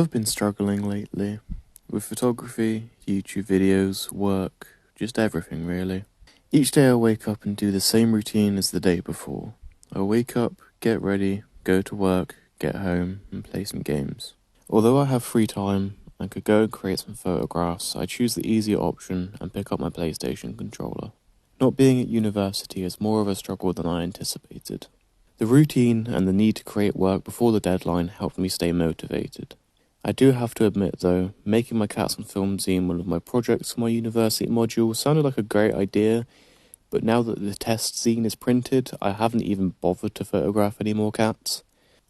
I've been struggling lately with photography, YouTube videos, work, just everything really. Each day I wake up and do the same routine as the day before. I wake up, get ready, go to work, get home, and play some games. Although I have free time and could go and create some photographs, I choose the easier option and pick up my PlayStation controller. Not being at university is more of a struggle than I anticipated. The routine and the need to create work before the deadline helped me stay motivated. I do have to admit though, making my Cats on Film zine one of my projects for my university module sounded like a great idea, but now that the test zine is printed, I haven't even bothered to photograph any more cats.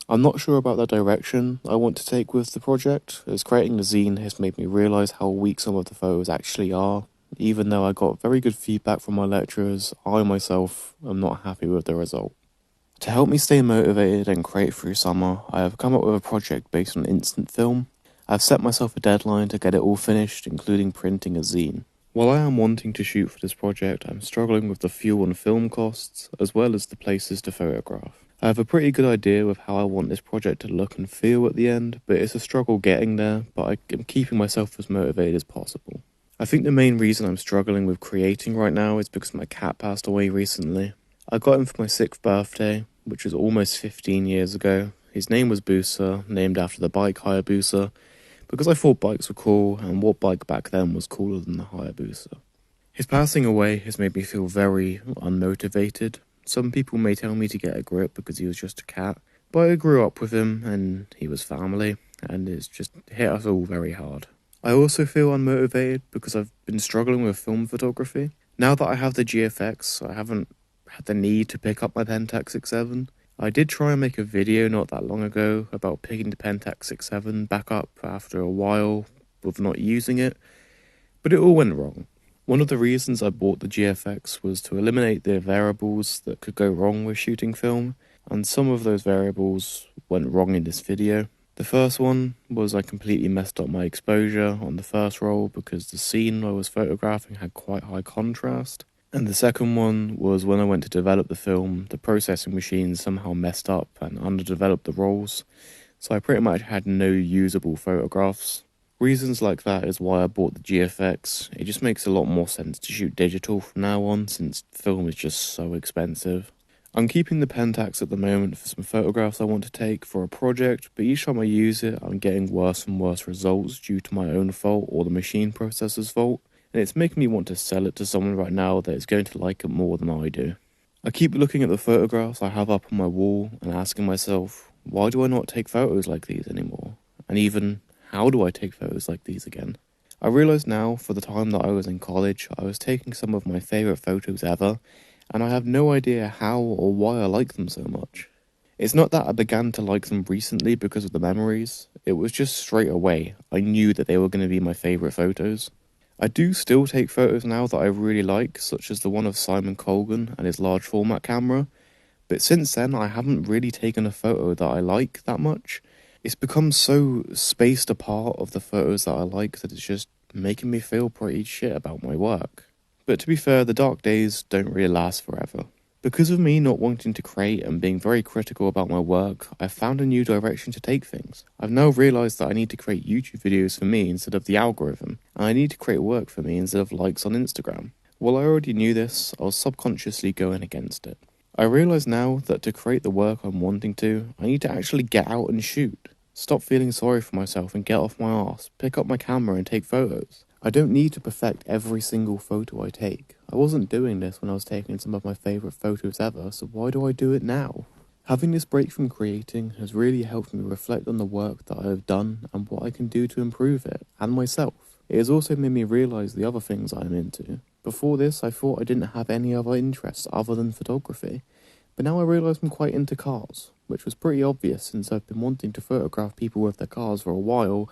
I'm not sure about the direction I want to take with the project, as creating the zine has made me realise how weak some of the photos actually are. Even though I got very good feedback from my lecturers, I myself am not happy with the result. To help me stay motivated and create through summer, I have come up with a project based on instant film. I've set myself a deadline to get it all finished, including printing a zine. While I am wanting to shoot for this project, I'm struggling with the fuel and film costs, as well as the places to photograph. I have a pretty good idea of how I want this project to look and feel at the end, but it's a struggle getting there, but I am keeping myself as motivated as possible. I think the main reason I'm struggling with creating right now is because my cat passed away recently. I got him for my 6th birthday, which was almost 15 years ago. His name was Boosa, named after the bike Hayabusa, because I thought bikes were cool, and what bike back then was cooler than the Hayabusa. His passing away has made me feel very unmotivated. Some people may tell me to get a grip because he was just a cat, but I grew up with him, and he was family, and it's just hit us all very hard. I also feel unmotivated because I've been struggling with film photography. Now that I have the GFX, I haven't had the need to pick up my Pentax 6.7. I did try and make a video not that long ago about picking the Pentax 6.7 back up after a while of not using it, but it all went wrong. One of the reasons I bought the GFX was to eliminate the variables that could go wrong with shooting film, and some of those variables went wrong in this video. The first one was I completely messed up my exposure on the first roll because the scene I was photographing had quite high contrast. And the second one was when I went to develop the film, the processing machine somehow messed up and underdeveloped the rolls, so I pretty much had no usable photographs. Reasons like that is why I bought the GFX. It just makes a lot more sense to shoot digital from now on since film is just so expensive. I'm keeping the Pentax at the moment for some photographs I want to take for a project, but each time I use it I'm getting worse and worse results due to my own fault or the machine processor's fault. And it's making me want to sell it to someone right now that is going to like it more than I do. I keep looking at the photographs I have up on my wall and asking myself, why do I not take photos like these anymore? And even, how do I take photos like these again? I realise now, for the time that I was in college, I was taking some of my favourite photos ever, and I have no idea how or why I like them so much. It's not that I began to like them recently because of the memories, it was just straight away, I knew that they were going to be my favourite photos. I do still take photos now that I really like, such as the one of Simon Colgan and his large format camera, but since then I haven't really taken a photo that I like that much. It's become so spaced apart of the photos that I like that it's just making me feel pretty shit about my work. But to be fair, the dark days don't really last forever. Because of me not wanting to create and being very critical about my work, I've found a new direction to take things. I've now realised that I need to create YouTube videos for me instead of the algorithm, and I need to create work for me instead of likes on Instagram. While I already knew this, I was subconsciously going against it. I realise now that to create the work I'm wanting to, I need to actually get out and shoot. Stop feeling sorry for myself and get off my arse, pick up my camera and take photos. I don't need to perfect every single photo I take. I wasn't doing this when I was taking some of my favourite photos ever, so why do I do it now? Having this break from creating has really helped me reflect on the work that I have done and what I can do to improve it, and myself. It has also made me realise the other things I am into. Before this, I thought I didn't have any other interests other than photography, but now I realise I'm quite into cars, which was pretty obvious since I've been wanting to photograph people with their cars for a while,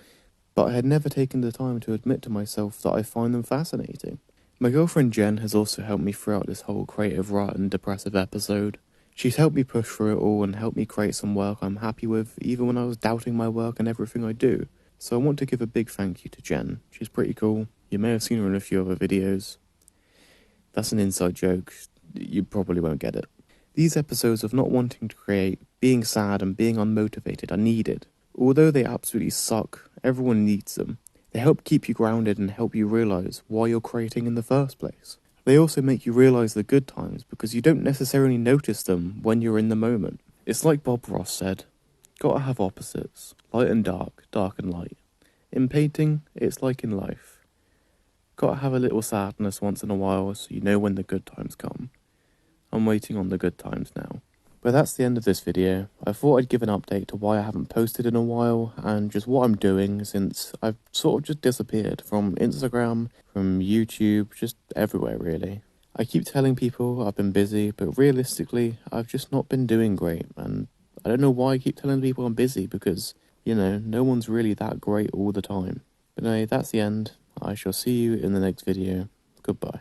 but I had never taken the time to admit to myself that I find them fascinating. My girlfriend Jen has also helped me throughout this whole creative rut and depressive episode. She's helped me push through it all and helped me create some work I'm happy with, even when I was doubting my work and everything I do. So I want to give a big thank you to Jen. She's pretty cool. You may have seen her in a few other videos. That's an inside joke. You probably won't get it. These episodes of not wanting to create, being sad and being unmotivated are needed. Although they absolutely suck Everyone needs them. They help keep you grounded and help you realise why you're creating in the first place. They also make you realise the good times because you don't necessarily notice them when you're in the moment. It's like Bob Ross said, gotta have opposites, light and dark, dark and light. In painting, it's like in life. Gotta have a little sadness once in a while so you know when the good times come. I'm waiting on the good times now. But that's the end of this video. I thought I'd give an update to why I haven't posted in a while and just what I'm doing since I've sort of just disappeared from Instagram, from YouTube, just everywhere really. I keep telling people I've been busy, but realistically, I've just not been doing great, and I don't know why I keep telling people I'm busy because, you know, no one's really that great all the time. But anyway, that's the end. I shall see you in the next video. Goodbye.